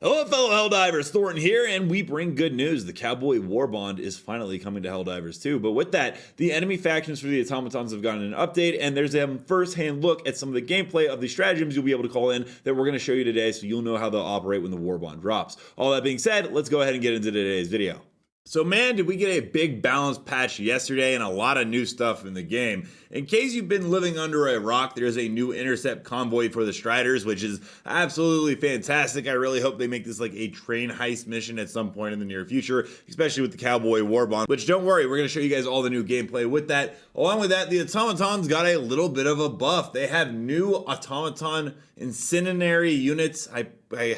Hello fellow Helldivers, Thornton here, and we bring good news. The cowboy Warbond is finally coming to Helldivers too, but with that, the enemy factions for the automatons have gotten an update, and there's a first-hand look at some of the gameplay of the stratagems you'll be able to call in that we're going to show you today, so you'll know how they'll operate when the Warbond drops. All that being said, let's go ahead and get into today's video. So man, did we get a big balance patch yesterday and a lot of new stuff in the game. In case you've been living under a rock, there's a new intercept convoy for the Striders, which is absolutely fantastic. I really hope they make this like a train heist mission at some point in the near future, especially with the cowboy Warbond, which don't worry, we're going to show you guys all the new gameplay with that. Along with that, the automatons got a little bit of a buff. They have new automaton incendiary units. I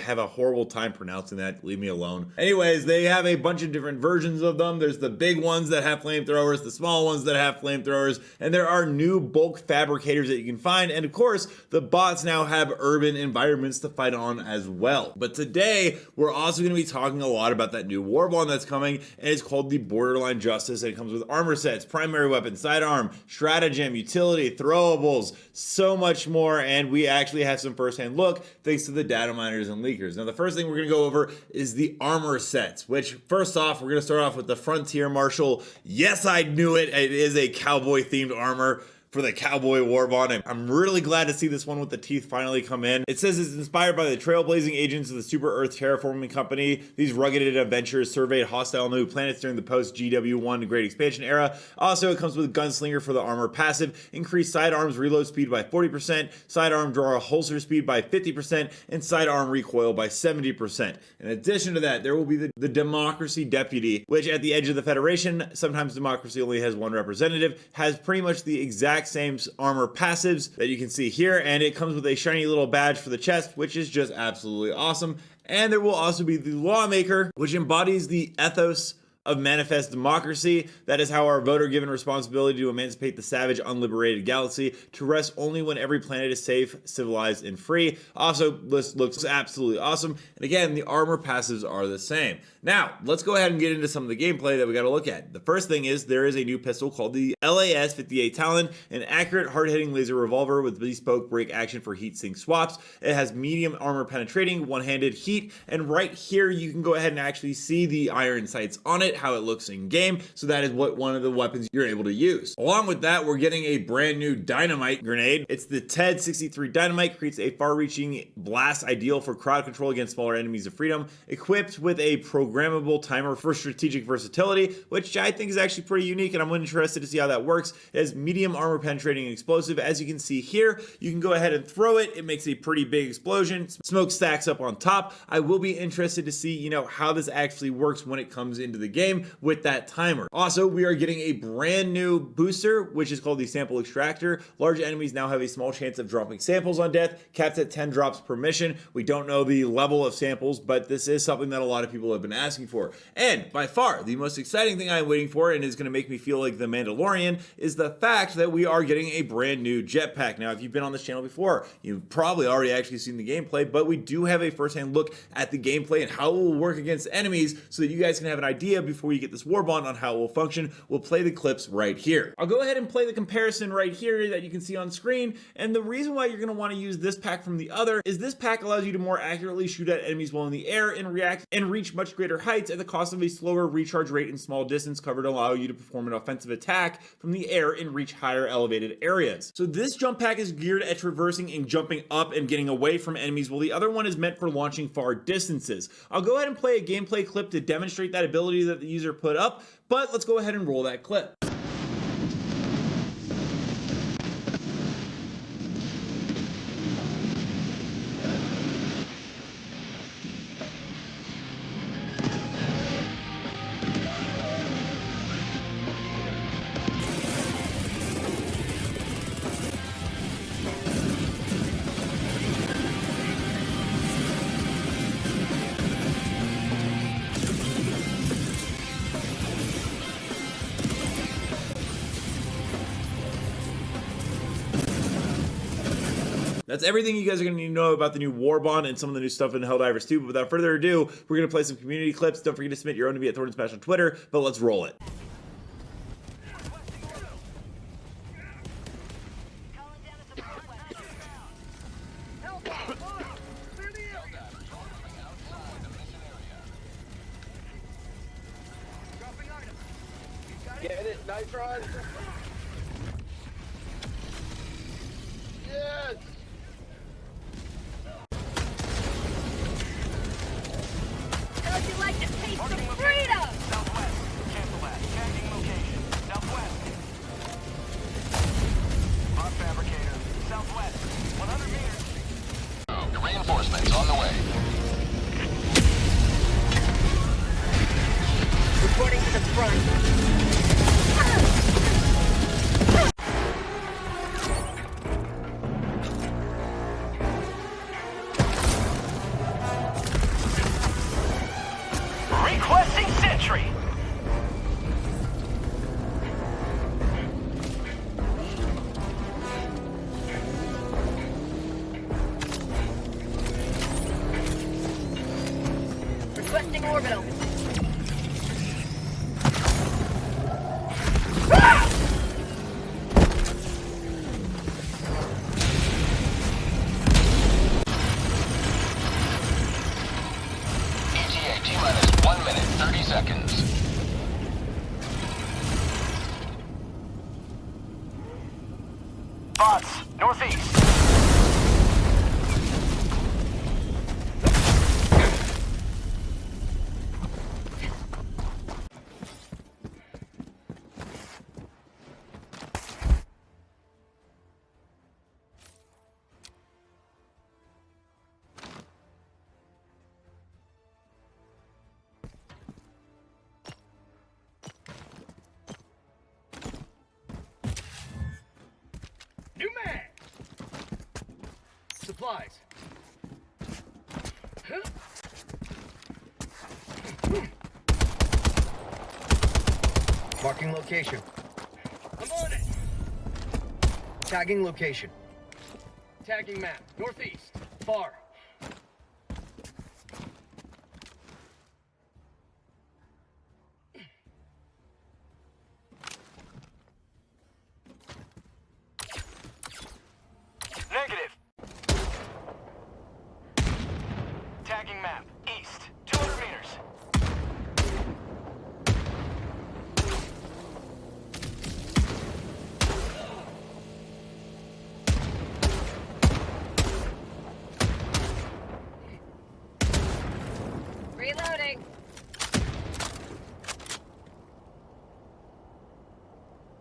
have a horrible time pronouncing that. Leave me alone. Anyways, they have a bunch of different versions of them. There's the big ones that have flamethrowers, the small ones that have flamethrowers, and there are new bulk fabricators that you can find. And of course, the bots now have urban environments to fight on as well. But today, we're also going to be talking a lot about that new Warbond that's coming, and it's called the Boarderline Justice, and it comes with armor sets, primary weapon, sidearm, stratagem, utility, throwables, so much more, and we actually have some first-hand look thanks to the data miners and leakers. Now the first thing we're going to go over is the armor sets, which first off we're going to start off with the Frontier Marshal. Yes, I knew it. It is a cowboy themed armor for the cowboy Warbond. I'm really glad to see this one with the teeth finally come in. It says it's inspired by the trailblazing agents of the Super Earth Terraforming Company. These rugged adventurers surveyed hostile new planets during the post-GW1 Great Expansion era. Also, it comes with Gunslinger for the armor passive, increased sidearms reload speed by 40%, sidearm draw holster speed by 50%, and sidearm recoil by 70%. In addition to that, there will be the Democracy Deputy, which at the edge of the Federation, sometimes Democracy only has one representative, has pretty much the exact same armor passives that you can see here, and it comes with a shiny little badge for the chest, which is just absolutely awesome. And there will also be the Lawmaker, which embodies the ethos of manifest democracy. That is how our voter given responsibility to emancipate the savage unliberated galaxy to rest only when every planet is safe, civilized, and free. Also, this looks absolutely awesome, and again, the armor passives are the same. Now let's go ahead and get into some of the gameplay that we got to look at. The first thing is there is a new pistol called the LAS-58 Talon, an accurate hard-hitting laser revolver with bespoke break action for heat sink swaps. It has medium armor penetrating, one-handed heat, and right here you can go ahead and actually see the iron sights on it, how it looks in game. So that is what one of the weapons you're able to use. Along with that, we're getting a brand new dynamite grenade. It's the TED 63 Dynamite, creates a far-reaching blast ideal for crowd control against smaller enemies of freedom, equipped with a programmable timer for strategic versatility, which I think is actually pretty unique, and I'm interested to see how that works. It has medium armor penetrating explosive. As you can see here, you can go ahead and throw it. It makes a pretty big explosion. Smoke stacks up on top. I will be interested to see, how this actually works when it comes into the game with that timer. Also, we are getting a brand new booster, which is called the sample extractor. Large enemies now have a small chance of dropping samples on death, capped at 10 drops per mission. We don't know the level of samples, but this is something that a lot of people have been asking for. And by far, the most exciting thing I'm waiting for, and is going to make me feel like the Mandalorian, is the fact that we are getting a brand new jetpack. Now, if you've been on this channel before, you've probably already actually seen the gameplay, but we do have a first-hand look at the gameplay and how it will work against enemies so that you guys can have an idea before you get this Warbond on how it will function. We'll play the clips right here. I'll go ahead and play the comparison right here that you can see on screen, and the reason why you're going to want to use this pack from the other is this pack allows you to more accurately shoot at enemies while in the air and react and reach much greater heights at the cost of a slower recharge rate and small distance cover to allow you to perform an offensive attack from the air and reach higher elevated areas. So this jump pack is geared at traversing and jumping up and getting away from enemies, while the other one is meant for launching far distances. I'll go ahead and play a gameplay clip to demonstrate that ability that the user put up, but let's go ahead and roll that clip. That's everything you guys are going to need to know about the new Warbond and some of the new stuff in Helldivers 2. But without further ado, we're going to play some community clips. Don't forget to submit your own to be at Thornton Smash on Twitter, but let's roll it. Nitron! Yes! How'd you like to taste some freedom? Southwest. Cancel that. Tagging location. Southwest. Bot fabricator. Southwest. 100 meters. Reinforcements on the way. Reporting to the front. Requesting sentry. Requesting orbital. ETA T-minus 1 minute, 30 seconds. Bots. Northeast. New man. Supplies. Marking location. I'm on it. Tagging location. Tagging map. Northeast. Far. Negative. Tagging map. East. 200 meters. Reloading.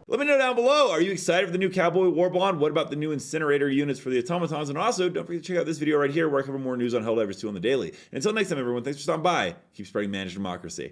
Let me know down below, are you excited for the new Cowboy Warbond? What about the new incinerator units for the automatons? And also, don't forget to check out this video right here where I cover more news on Helldivers 2 on the daily. And until next time, everyone, thanks for stopping by. Keep spreading managed democracy.